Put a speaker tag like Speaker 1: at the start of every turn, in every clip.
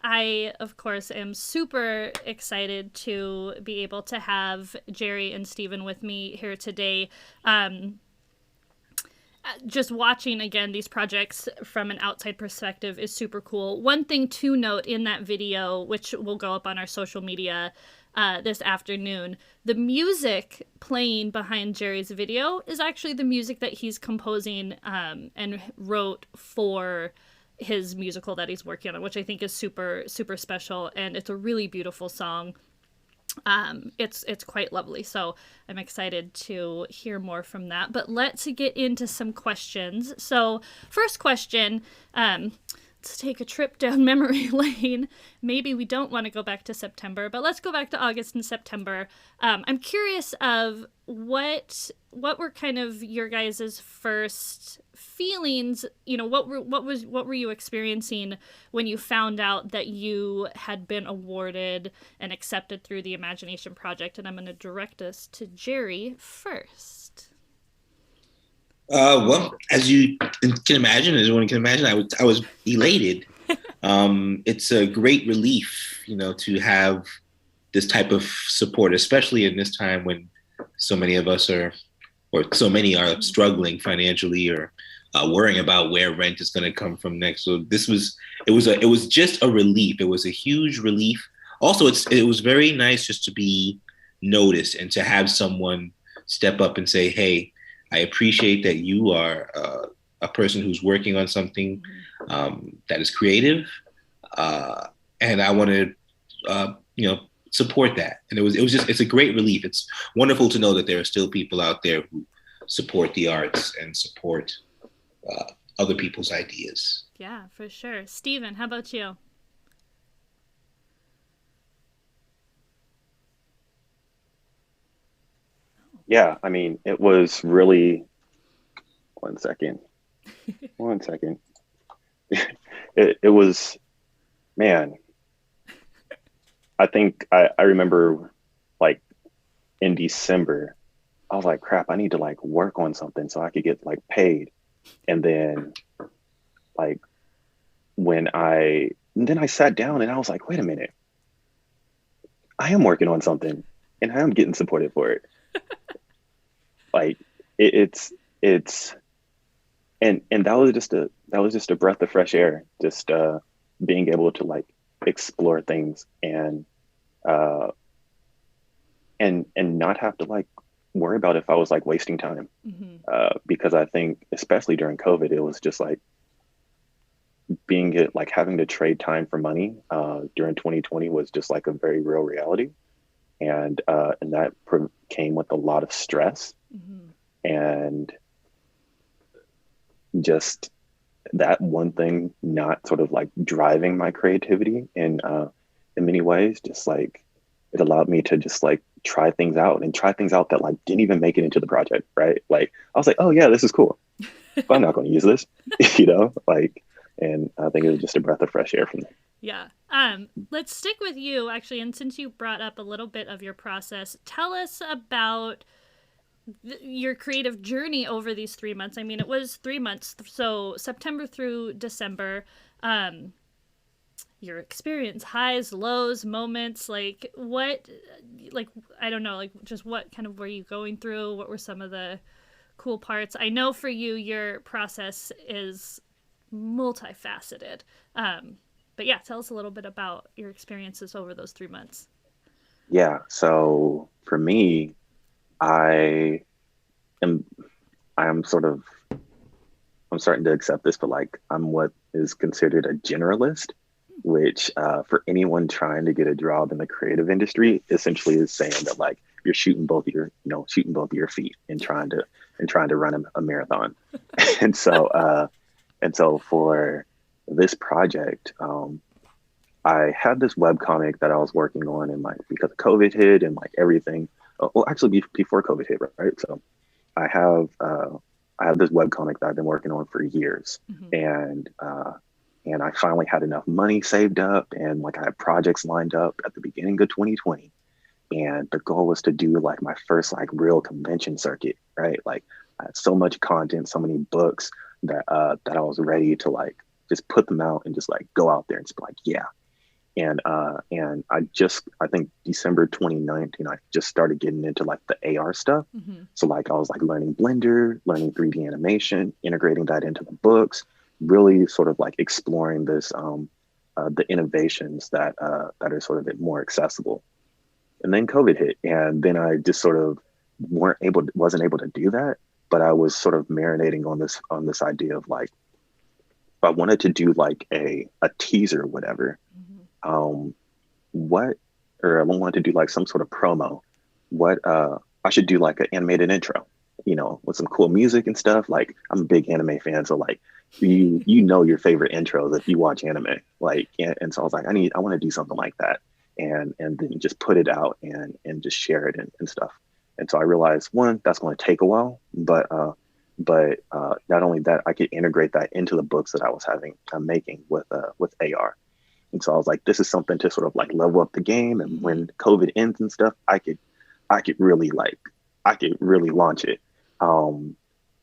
Speaker 1: I, of course, am super excited to be able to have Jerry and Steven with me here today. Um, just watching again these projects from an outside perspective is super cool. One thing to note in that video, which will go up on our social media this afternoon, the music playing behind Jerry's video is actually the music that he's composing and wrote for his musical that he's working on, which I think is super, super special. And it's a really beautiful song. It's quite lovely. So I'm excited to hear more from that. But let's get into some questions. So first question, let's take a trip down memory lane. Maybe we don't want to go back to September, but let's go back to August and September. I'm curious of what were kind of your guys' first feelings. You know, what were you experiencing when you found out that you had been awarded and accepted through the Imagination Project? And I'm going to direct us to Jerry first.
Speaker 2: Well, as you can imagine, as anyone can imagine, I was elated. It's a great relief, to have this type of support, especially in this time when so many of us or so many are struggling financially or worrying about where rent is going to come from next. So it was just a relief. It was a huge relief. Also, it was very nice just to be noticed and to have someone step up and say, "Hey, I appreciate that you are a person who's working on something that is creative, and I want to, support that." And it's a great relief. It's wonderful to know that there are still people out there who support the arts and support other people's ideas.
Speaker 1: Yeah, for sure. Steven, how about you?
Speaker 3: Yeah, I mean, it was really, one second, one second. It was, man, I think I remember like in December, I was like, crap, I need to like work on something so I could get like paid. And then like and then I sat down and I was like, wait a minute, I am working on something and I am getting supported for it. Like it's and that was just a breath of fresh air, just being able to like explore things uh and not have to like worry about if I was like wasting time.
Speaker 1: Mm-hmm.
Speaker 3: Because I think especially during COVID, it was just like like having to trade time for money during 2020 was just like a very real reality. And that came with a lot of stress.
Speaker 1: Mm-hmm.
Speaker 3: And just that one thing not sort of like driving my creativity in many ways, just like it allowed me to just like try things out and try things out that like didn't even make it into the project, right? Like I was like, oh yeah, this is cool, but I'm not going to use this, like, and I think it was just a breath of fresh air from there.
Speaker 1: Yeah. Let's stick with you actually, and since you brought up a little bit of your process, tell us about your creative journey over these 3 months. I mean, it was 3 months, so September through December. Your experience, highs, lows, moments, like what, like I don't know, like just what kind of were you going through? What were some of the cool parts? I know for you, your process is multifaceted. But yeah, tell us a little bit about your experiences over those 3 months.
Speaker 3: Yeah. So for me, I am I'm sort of I'm starting to accept this, but like I'm what is considered a generalist, which for anyone trying to get a job in the creative industry, essentially is saying that like you're shooting both of your feet and trying to run a marathon. and so uh, and so for this project, I had this web comic that I was working on, and like because COVID hit and like everything. Well, actually, before COVID hit, right? So I have I have this web comic that I've been working on for years,
Speaker 1: Mm-hmm.
Speaker 3: and I finally had enough money saved up, and like I had projects lined up at the beginning of 2020, and the goal was to do like my first like real convention circuit, right? Like I had so much content, so many books that I was ready to like just put them out and just like go out there and just be like, yeah. And I think December 2019, I just started getting into like the AR stuff.
Speaker 1: Mm-hmm.
Speaker 3: So like I was like learning Blender, learning 3D animation, integrating that into the books, really sort of like exploring this the innovations that are sort of more accessible. And then COVID hit, and then I just sort of wasn't able to do that. But I was sort of marinating on this idea of like, if I wanted to do like a teaser or whatever,
Speaker 1: Mm-hmm.
Speaker 3: um, what, or I wanted to do like some sort of promo, what I should do like an animated intro, with some cool music and stuff. Like I'm a big anime fan, so like you know your favorite intros if you watch anime. Like and so I was like, I want to do something like that, and then just put it out and just share it and stuff. And so I realized, one, that's going to take a while, but not only that, I could integrate that into the books that I'm making with AR. And so I was like, this is something to sort of like level up the game. And when COVID ends and stuff, I could really launch it. Um,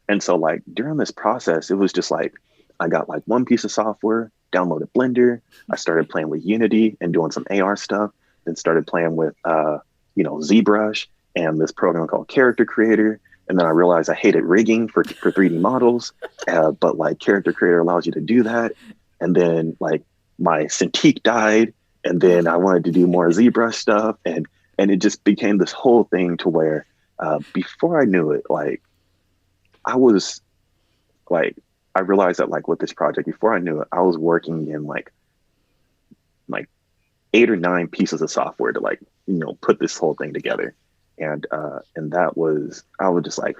Speaker 3: and so like during this process, it was just like, I got like one piece of software, downloaded Blender. I started playing with Unity and doing some AR stuff, then started playing with, ZBrush and this program called Character Creator. And then I realized I hated rigging for 3D models, but like Character Creator allows you to do that. And then like my Cintiq died, and then I wanted to do more ZBrush stuff, and it just became this whole thing to where before I knew it, like I was like I realized that like with this project, before I knew it, I was working in like 8 or 9 pieces of software to like put this whole thing together, and that was I was just like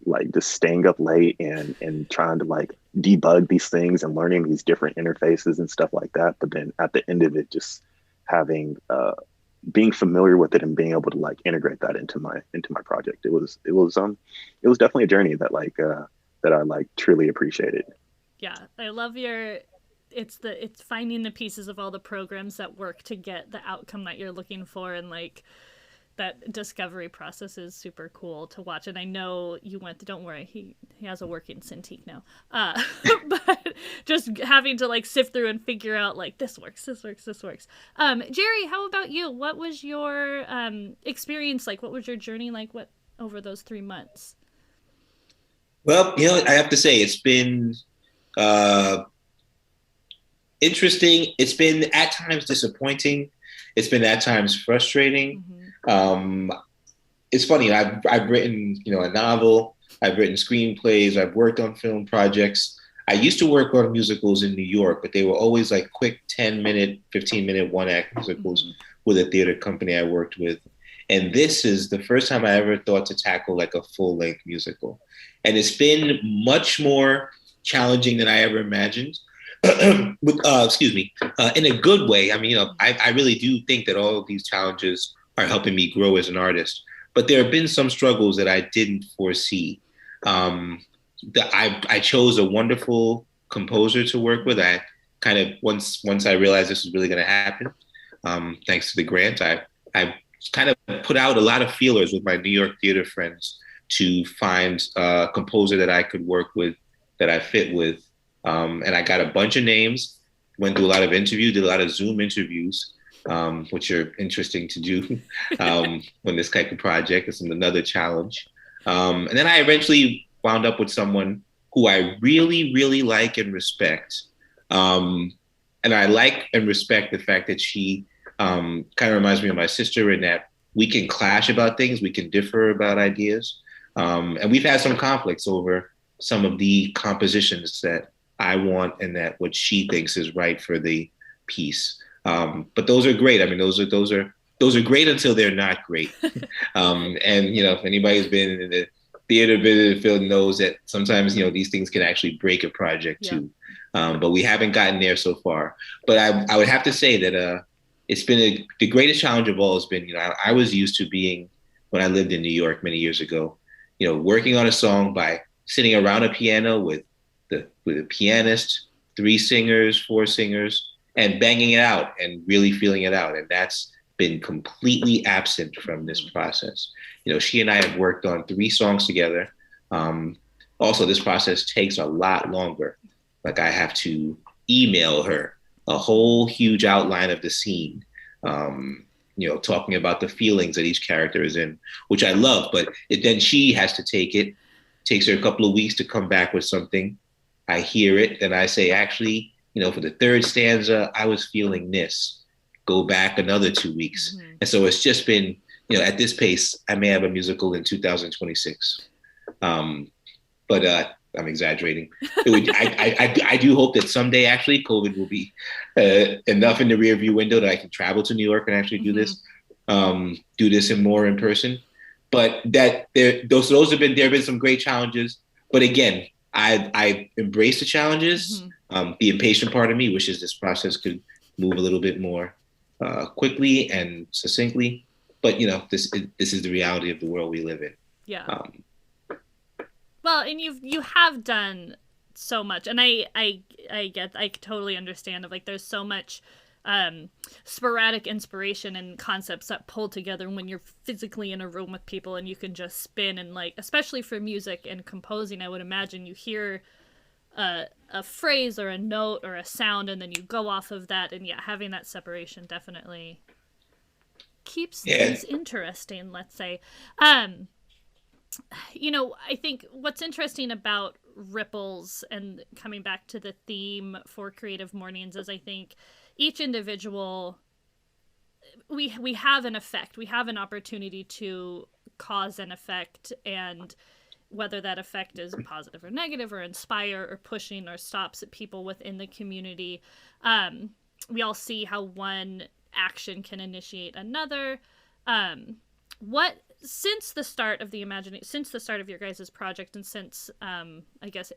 Speaker 3: like just staying up late and trying to like debug these things and learning these different interfaces and stuff like that. But then at the end of it, just having being familiar with it and being able to like integrate that into my project. It was definitely a journey that that I like truly appreciated.
Speaker 1: Yeah, I love your it's finding the pieces of all the programs that work to get the outcome that you're looking for, and like that discovery process is super cool to watch. And I know you went don't worry, he has a working Cintiq now, but just having to like sift through and figure out like this works. Jerry, how about you? What was your experience like? What was your journey like? What over those 3 months?
Speaker 2: Well, I have to say it's been uh, interesting. It's been at times disappointing. It's been at times frustrating.
Speaker 1: Mm-hmm.
Speaker 2: It's funny. I've written a novel. I've written screenplays. I've worked on film projects. I used to work on musicals in New York, but they were always like quick 10-minute, 15-minute one-act musicals
Speaker 1: Mm-hmm.
Speaker 2: with a theater company I worked with. And this is the first time I ever thought to tackle like a full-length musical. And it's been much more challenging than I ever imagined. Excuse me, in a good way. I mean, I really do think that all of these challenges are helping me grow as an artist. But there have been some struggles that I didn't foresee. Um, I chose a wonderful composer to work with. I kind of once I realized this was really going to happen, thanks to the grant, I kind of put out a lot of feelers with my New York theater friends to find a composer that I could work with, that I fit with. And I got a bunch of names, went through a lot of interviews, did a lot of Zoom interviews, which are interesting to do when this type of project is another challenge. And then I eventually wound up with someone who I really, really like and respect. And I like and respect the fact that she kind of reminds me of my sister in that we can clash about things, we can differ about ideas. And we've had some conflicts over some of the compositions that I want and that what she thinks is right for the piece. But those are great. I mean, those are great until they're not great. And if anybody's been in the theater business field knows that sometimes these things can actually break a project too. But we haven't gotten there so far. But I would have to say that it's been the greatest challenge of all has been I was used to being when I lived in New York many years ago, working on a song by sitting around a piano with a pianist, 3 singers, 4 singers, and banging it out and really feeling it out. And that's been completely absent from this process. She and I have worked on 3 songs together. Also, this process takes a lot longer. Like I have to email her a whole huge outline of the scene. Talking about the feelings that each character is in, which I love. But then she has to take it. Takes her a couple of weeks to come back with something. I hear it, then I say, actually, for the third stanza, I was feeling this. Go back another 2 weeks, and so it's just been, at this pace, I may have a musical in 2026. But I'm exaggerating. I do hope that someday, actually, COVID will be enough in the rearview window that I can travel to New York and actually do this in more in person. But that those have been, there have been some great challenges. But again, I embrace the challenges. The impatient part of me wishes this process could move a little bit more quickly and succinctly. But this is the reality of the world we live in.
Speaker 1: Yeah. Well, and you have done so much, and I totally understand. Of like, there's so much sporadic inspiration and concepts that pull together when you're physically in a room with people and you can just spin, and like, especially for music and composing, I would imagine you hear a phrase or a note or a sound, and then you go off of that, and having that separation definitely keeps things interesting, let's say. I think what's interesting about Ripples, and coming back to the theme for Creative Mornings, is I think each individual, we have an effect. We have an opportunity to cause an effect, and whether that effect is positive or negative, or inspire or pushing or stops people within the community, we all see how one action can initiate another. Since the start of your guys' project, and since I guess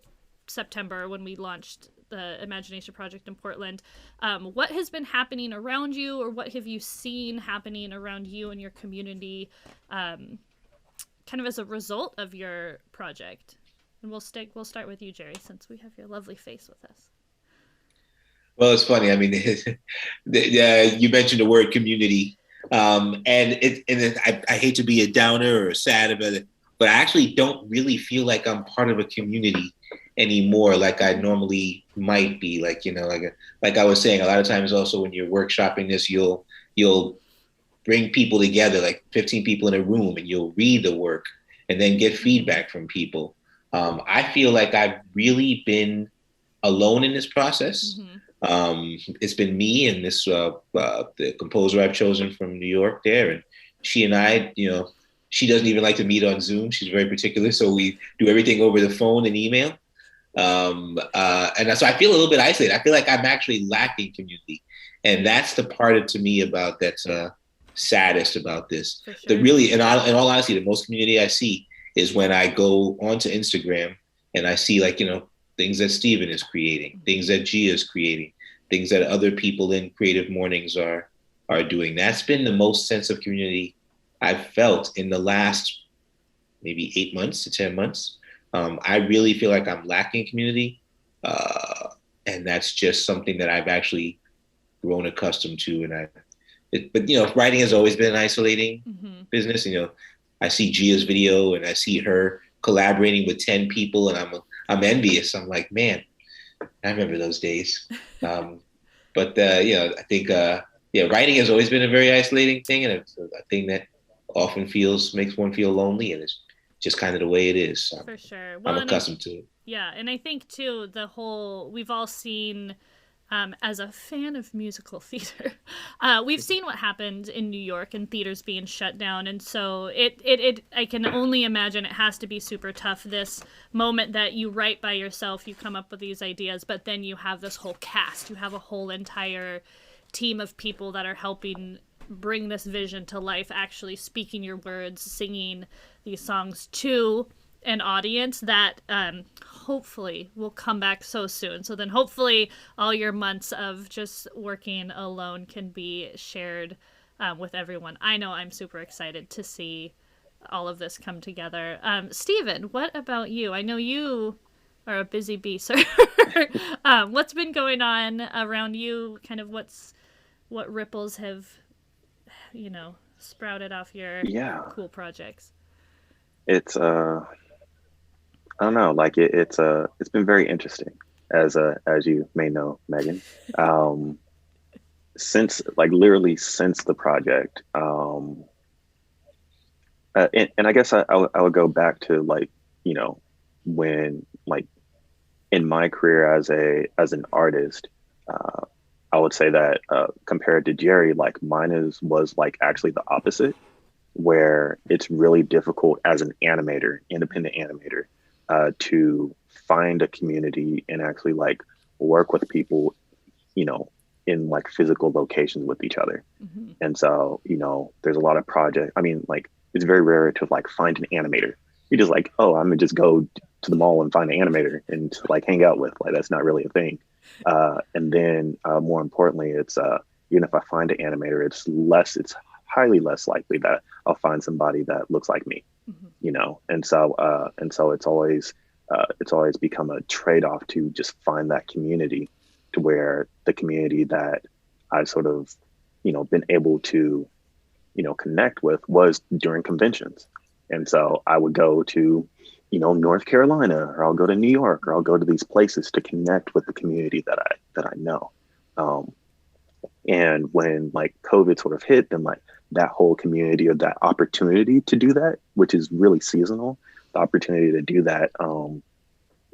Speaker 1: September, when we launched the Imagination Project in Portland, what has been happening around you, or what have you seen happening around you and your community, kind of as a result of your project? And we'll start with you, Jerry, since we have your lovely face with us.
Speaker 2: Well, it's funny. I mean, you mentioned the word community. I hate to be a downer or sad about it, but I actually don't really feel like I'm part of a community anymore, like I normally might be. Like I was saying, a lot of times also when you're workshopping this, you'll bring people together, like 15 people in a room, and you'll read the work and then get feedback from people. I feel like I've really been alone in this process. It's been me and this the composer I've chosen from New York there, and she and I, she doesn't even like to meet on Zoom. She's very particular, so we do everything over the phone and email. And so I feel a little bit isolated. I feel like I'm actually lacking community, and that's the part to me about that's saddest about this. Sure. The really, in all honesty, the most community I see is when I go onto Instagram and I see things that Steven is creating, things that Gia is creating, things that other people in Creative Mornings are doing. That's been the most sense of community I've felt in the last maybe 8 months to 10 months. I really feel like I'm lacking community. And that's just something that I've actually grown accustomed to. But writing has always been an isolating business. I see Gia's video and I see her collaborating with 10 people, and I'm envious. I'm like, man, I remember those days. I think writing has always been a very isolating thing, and it's a thing that often makes one feel lonely, and it's just kind of the way it is. So
Speaker 1: for sure.
Speaker 2: I'm accustomed to it.
Speaker 1: Yeah, and I think too, we've all seen, as a fan of musical theater, we've seen what happened in New York and theaters being shut down, and so I can only imagine it has to be super tough, this moment that you write by yourself, you come up with these ideas, but then you have this whole cast, you have a whole entire team of people that are helping bring this vision to life, actually speaking your words, singing these songs to an audience that hopefully will come back so soon. So then hopefully all your months of just working alone can be shared with everyone. I know I'm super excited to see all of this come together. Steven, what about you? I know you are a busy bee, sir. What's been going on around you? Kind of what ripples have, sprouted off your cool projects?
Speaker 3: It's I don't know, like it's been very interesting. as you may know, Megan. Um, since like literally since the project, and I guess I would go back to like, you know, when like in my career as an artist, uh, I would say that compared to Jerry, like mine is was like actually the opposite, where it's really difficult as an animator, independent animator, to find a community and actually like work with people, you know, in like physical locations with each other.
Speaker 1: Mm-hmm.
Speaker 3: And so, you know, there's a lot of projects. I mean, like it's very rare to like find an animator. You're just like, oh, I'm gonna just go to the mall and find an animator and like hang out with. Like that's not really a thing. And then more importantly, it's even if I find an animator, it's highly less likely that I'll find somebody that looks like me.
Speaker 1: Mm-hmm.
Speaker 3: You know, and so it's always become a trade off to just find that community to where the community that I've sort of, you know, been able to, you know, connect with was during conventions. And so I would go to, you know, North Carolina, or I'll go to New York, or I'll go to these places to connect with the community that I know. Um, and when like COVID sort of hit, then like that whole community or that opportunity to do that, which is really seasonal, the opportunity to do that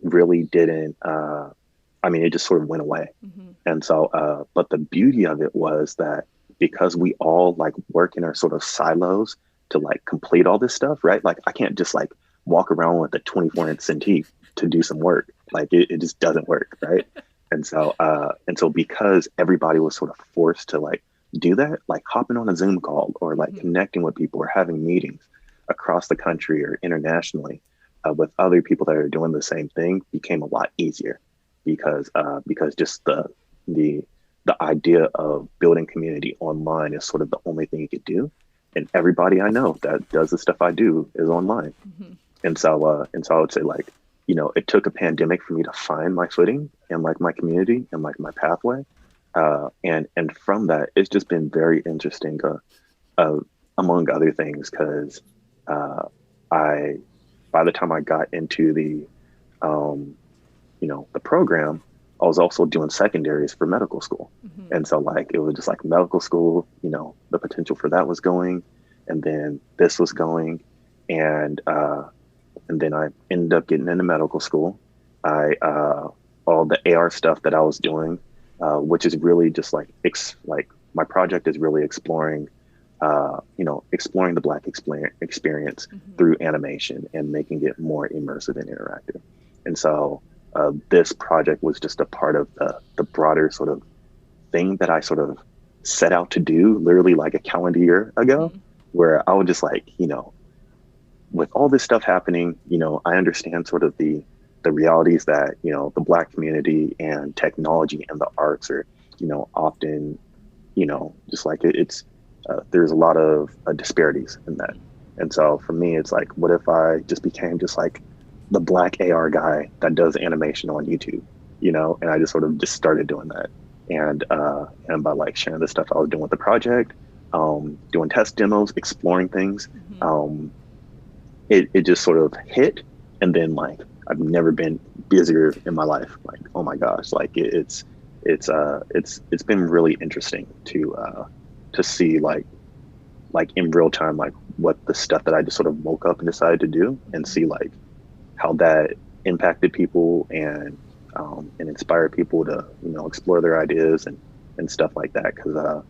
Speaker 3: really didn't. I mean, it just sort of went away.
Speaker 1: Mm-hmm.
Speaker 3: And so, but the beauty of it was that because we all like work in our sort of silos to like complete all this stuff, right? Like I can't just like walk around with a 24-inch Cintiq to do some work. Like it just doesn't work, right? And so because everybody was sort of forced to like do that, like hopping on a Zoom call or like
Speaker 1: Mm-hmm.
Speaker 3: connecting with people or having meetings across the country or internationally with other people that are doing the same thing became a lot easier because just the the idea of building community online is sort of the only thing you could do. And everybody I know that does the stuff I do is online.
Speaker 1: Mm-hmm.
Speaker 3: And so I would say like, you know, it took a pandemic for me to find my footing and like my community and like my pathway. And from that, it's just been very interesting, uh, among other things, because uh, I, by the time I got into um, you know, the program, I was also doing secondaries for medical school.
Speaker 1: Mm-hmm.
Speaker 3: And so like it was just like medical school, you know, the potential for that was going, and then this was going, and and then I ended up getting into medical school. I all the AR stuff that I was doing, which is really just like like my project is really exploring, you know, exploring the Black experience
Speaker 1: Mm-hmm.
Speaker 3: through animation and making it more immersive and interactive. And so this project was just a part of the broader sort of thing that I sort of set out to do literally like a calendar year ago,
Speaker 1: Mm-hmm.
Speaker 3: where I would just like, you know, with all this stuff happening, you know, I understand sort of the realities that, you know, the Black community and technology and the arts are, you know, often, you know, just like it's there's a lot of disparities in that. And so for me, it's like, what if I just became just like the Black AR guy that does animation on YouTube, you know? And I just sort of just started doing that. And by like sharing the stuff I was doing with the project, doing test demos, exploring things,
Speaker 1: Mm-hmm.
Speaker 3: it just sort of hit. And then like I've never been busier in my life. Like, oh my gosh, like it's been really interesting to see like in real time like what the stuff that I just sort of woke up and decided to do, and see like how that impacted people and inspire people to, you know, explore their ideas and stuff like that. Because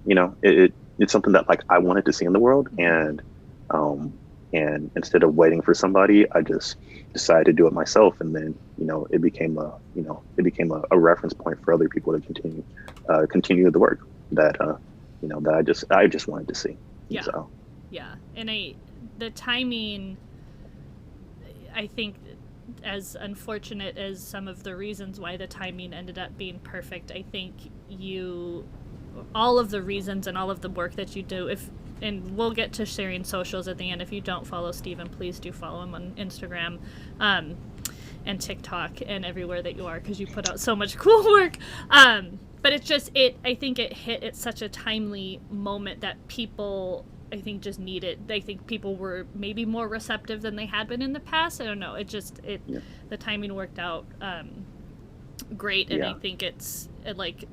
Speaker 3: you know, it's something that like I wanted to see in the world, um, and instead of waiting for somebody, I just decided to do it myself. And then, you know, it became a reference point for other people to continue the work that you know, that I just wanted to see.
Speaker 1: Yeah.
Speaker 3: So
Speaker 1: Yeah. And the timing, I think, as unfortunate as some of the reasons why the timing ended up being perfect, I think all of the reasons and all of the work that you do, and we'll get to sharing socials at the end. If you don't follow Steven, please do follow him on Instagram and TikTok and everywhere that you are, because you put out so much cool work. But it's just, I think it hit at such a timely moment that people, I think, just needed. I think people were maybe more receptive than they had been in the past. I don't know.
Speaker 3: yeah.
Speaker 1: The timing worked out great, and I think it's like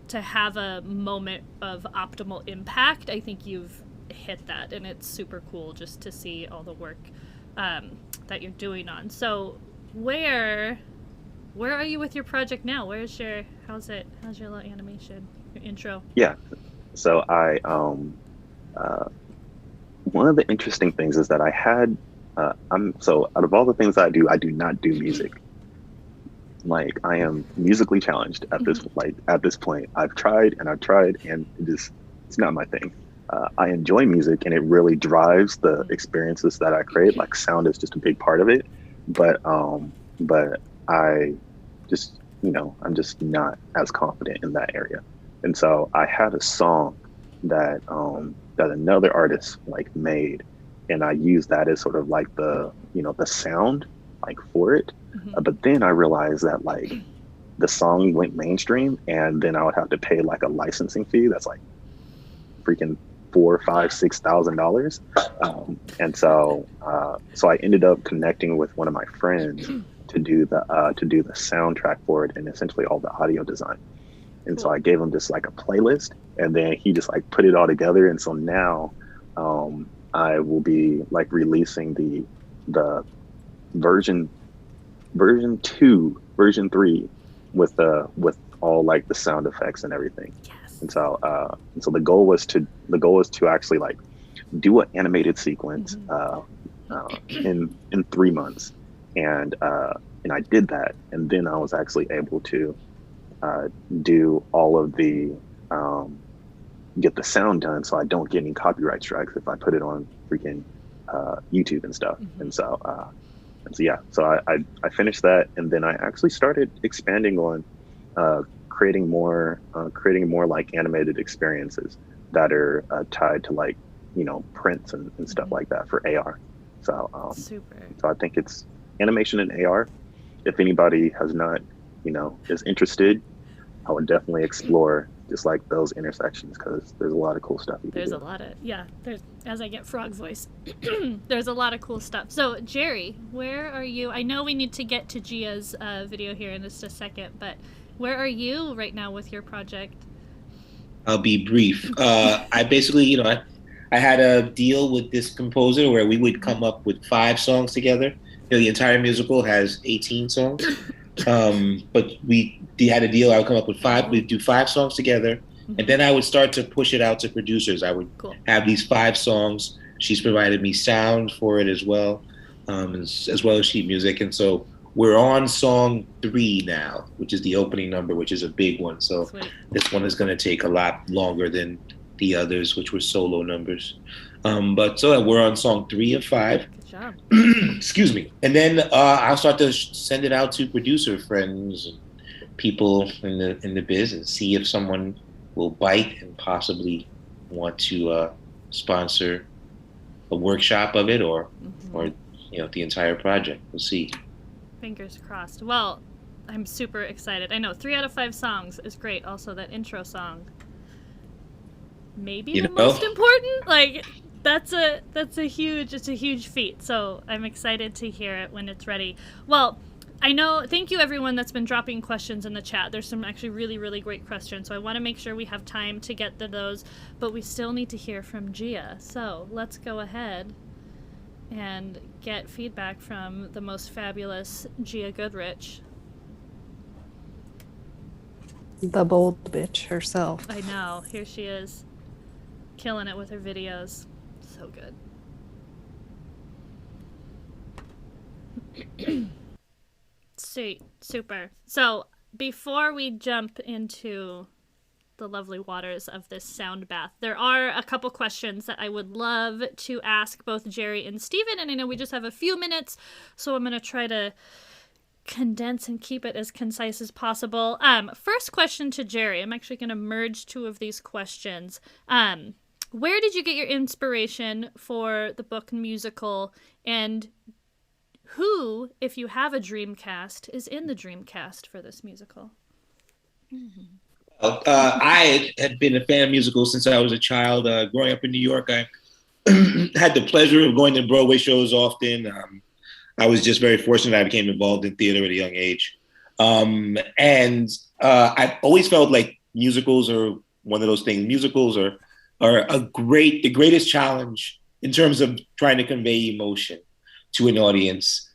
Speaker 1: to have a moment of optimal impact. I think you've hit that, and it's super cool just to see all the work that you're doing on. So where are you with your project now? How's your little animation, your intro?
Speaker 3: Yeah. So one of the interesting things is that I had, so out of all the things I do not do music. Like, I am musically challenged at this, at this point. I've tried and it's not my thing. I enjoy music, and it really drives the experiences that I create. Like, sound is just a big part of it. But I just, I'm just not as confident in that area. And so I had a song that another artist like made, and I used that as sort of like the sound like for it. But then I realized that like the song went mainstream, and then I would have to pay like a licensing fee that's like freaking $4,000, $5,000, $6,000. And so I ended up connecting with one of my friends to do the soundtrack for it, and essentially all the audio design. And so I gave him just like a playlist, and then he just like put it all together. And so now I will be like releasing the version 2, version 3 with all like the sound effects and everything.
Speaker 1: Yes.
Speaker 3: And so the goal was to actually like do an animated sequence in 3 months. And I did that, and then I was actually able to do all of the get the sound done, so I don't get any copyright strikes if I put it on freaking YouTube and stuff. And so I finished that, and then I actually started expanding on creating more like animated experiences that are tied to like prints and stuff like that for AR. So
Speaker 1: super.
Speaker 3: So I think it's animation and AR. If anybody has not is interested, I would definitely explore just like those intersections, because there's a lot of cool stuff you can do.
Speaker 1: There's a lot of as I get frog voice, there's a lot of cool stuff. So Jerry, where are you? I know we need to get to Gia's video here in just a second, but where are you right now with your project?
Speaker 2: I'll be brief. I basically, I had a deal with this composer where we would come up with 5 songs together. The entire musical has 18 songs. But we had a deal. I would come up with 5. We'd do 5 songs together, and then I would start to push it out to producers. I would have these 5 songs. She's provided me sound for it as well as sheet music. And so we're on song 3 now, which is the opening number, which is a big one. So this one is going to take a lot longer than the others, which were solo numbers. But we're on song 3 of 5.
Speaker 1: Job.
Speaker 2: Excuse me. And then I'll start to send it out to producer friends and people in the biz, and see if someone will bite and possibly want to sponsor a workshop of it or the entire project. We'll see.
Speaker 1: Fingers crossed. Well, I'm super excited. I know 3 out of 5 songs is great. Also, that intro song, maybe the most important. Like, it's a huge feat. So I'm excited to hear it when it's ready. Well, I know, thank you everyone that's been dropping questions in the chat. There's some actually really, really great questions. So I want to make sure we have time to get to those, but we still need to hear from Gia. So let's go ahead and get feedback from the most fabulous Gia Goodrich.
Speaker 4: The bold bitch herself.
Speaker 1: I know, here she is, killing it with her videos. So good. Sweet. Super. So before we jump into the lovely waters of this sound bath, there are a couple questions that I would love to ask both Jerry and Steven, and I know we just have a few minutes, so I'm going to try to condense and keep it as concise as possible. First question to Jerry. I'm actually going to merge 2 of these questions. Where did you get your inspiration for the book and musical, and who, if you have a dream cast, is in the dream cast for this musical?
Speaker 2: I had been a fan of musicals since I was a child. Growing up in New York, I had the pleasure of going to Broadway shows often. I was just very fortunate I became involved in theater at a young age. And I've always felt like musicals are one of those things. Musicals are the greatest challenge in terms of trying to convey emotion to an audience.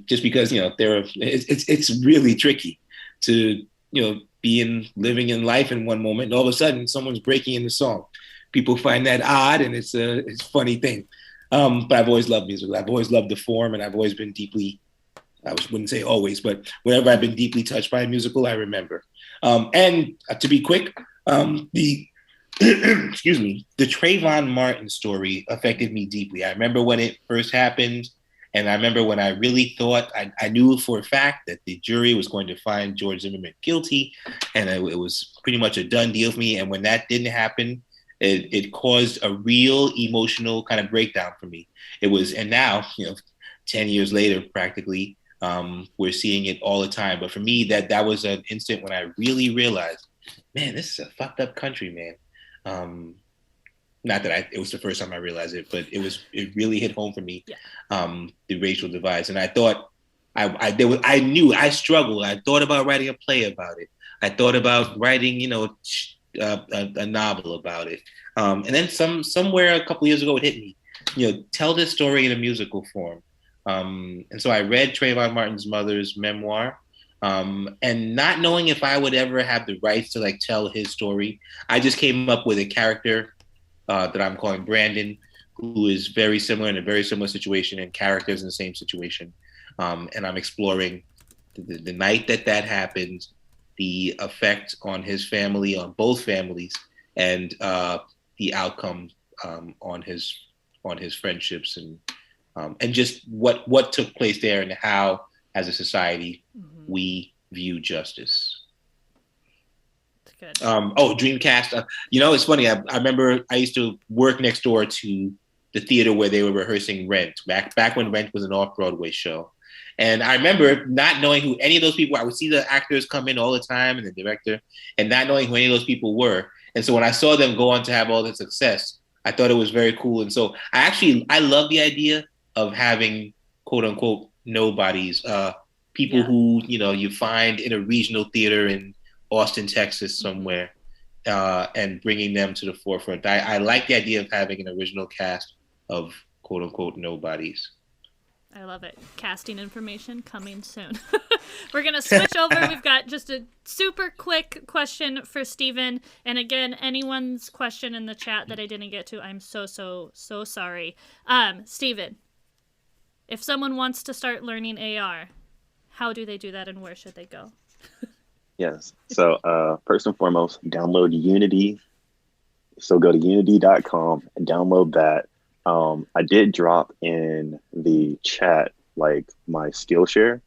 Speaker 2: Just because it's really tricky to living in life in one moment, and all of a sudden someone's breaking into song. People find that odd, and it's a funny thing. But I've always loved music. I've always loved the form, and I've always been deeply, wouldn't say always, but whenever I've been deeply touched by a musical, I remember. And to be quick, the excuse me, the Trayvon Martin story affected me deeply. I remember when it first happened, and I remember when I really thought I knew for a fact that the jury was going to find George Zimmerman guilty, and it was pretty much a done deal for me. And when that didn't happen, it caused a real emotional kind of breakdown for me. And now, 10 years later, practically, we're seeing it all the time. But for me, that was an instant when I really realized, man, this is a fucked up country, man. Not that it was the first time I realized it, but it really hit home for me. Yeah. The racial divides. And I thought I knew I struggled. I thought about writing a play about it. I thought about writing, a novel about it. And then somewhere a couple years ago, it hit me, tell this story in a musical form. And so I read Trayvon Martin's mother's memoir, and not knowing if I would ever have the rights to tell his story, I just came up with a character that I'm calling Brandon, who is very similar in a very similar situation, and characters in the same situation. And I'm exploring the night that happened, the effect on his family, on both families, and the outcome on his friendships and just what took place there, and how, as a society, we view justice. Good. Dreamcast. It's funny. I remember I used to work next door to the theater where they were rehearsing Rent, back when Rent was an off-Broadway show. And I remember not knowing who any of those people were. I would see the actors come in all the time and the director, and not knowing who any of those people were. And so when I saw them go on to have all this success, I thought it was very cool. And so I love the idea of having quote unquote nobodies, people who, you find in a regional theater in Austin, Texas somewhere, and bringing them to the forefront. I like the idea of having an original cast of quote unquote nobodies.
Speaker 1: I love it. Casting information coming soon. We're going to switch over. We've got just a super quick question for Steven. And again, anyone's question in the chat that I didn't get to, I'm so sorry. Steven, if someone wants to start learning AR, how do they do that and where should they go?
Speaker 3: Yes. So first and foremost, download Unity. So go to unity.com and download that. I did drop in the chat my Skillshare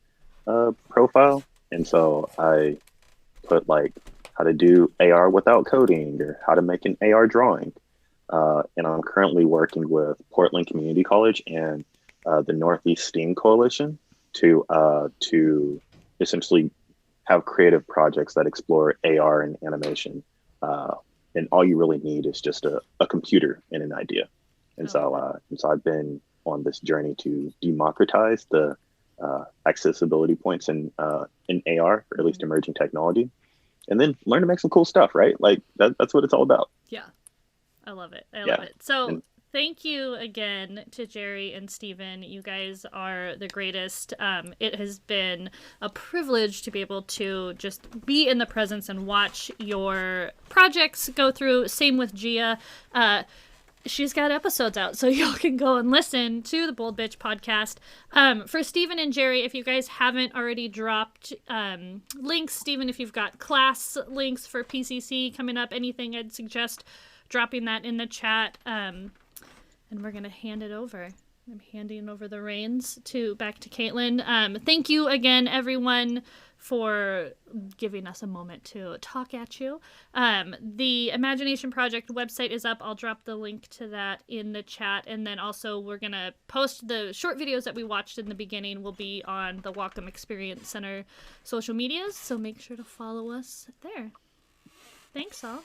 Speaker 3: profile, and so I put how to do AR without coding or how to make an AR drawing. And I'm currently working with Portland Community College and the Northeast STEAM Coalition to essentially have creative projects that explore AR and animation. And all you really need is just a computer and an idea. And so I've been on this journey to democratize the accessibility points in AR, or at least emerging technology, and then learn to make some cool stuff, right? That's what it's all about.
Speaker 1: Yeah, I love it. I love it. So thank you again to Jerry and Steven. You guys are the greatest. It has been a privilege to be able to just be in the presence and watch your projects go through. Same with Gia. She's got episodes out, so y'all can go and listen to the Bold Bitch podcast. For Steven and Jerry, if you guys haven't already dropped links, Steven, if you've got class links for PCC coming up, anything, I'd suggest dropping that in the chat. And we're going to hand it over. I'm handing over the reins back to Caitlin. Thank you again, everyone, for giving us a moment to talk at you. The Imagination Project website is up. I'll drop the link to that in the chat. And then also we're going to post the short videos that we watched in the beginning will be on the Wacom Experience Center social medias. So make sure to follow us there. Thanks all.